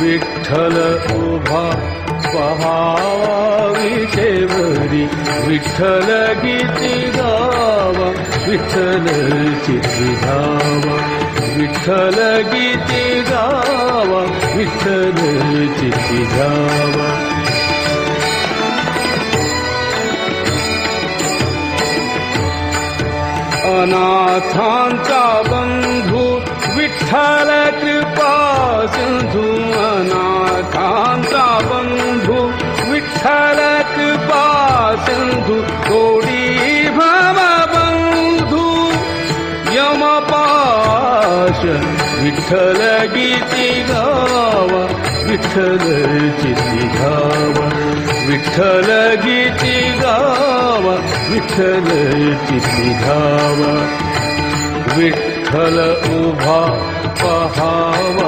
विठ्ठल उभा पहावा विटेवरी विठ्ठल गीती गावा विठ्ठल चित्ती धावा विठ्ठल गीती गावा विठ्ठल चित्ती धावा अनाथांचा बंधू विठ्ठल कृपा सिंधू अनाथांचा बंधू विठ्ठल कृपा सिंधू कोडी भव बंधू यमपाश विठ्ठल गीती गावा विठ्ठल चित्ती धावा विठ्ठल गीती गावा विठ्ठल चित्ती धावा विठ्ठल उभा पहावा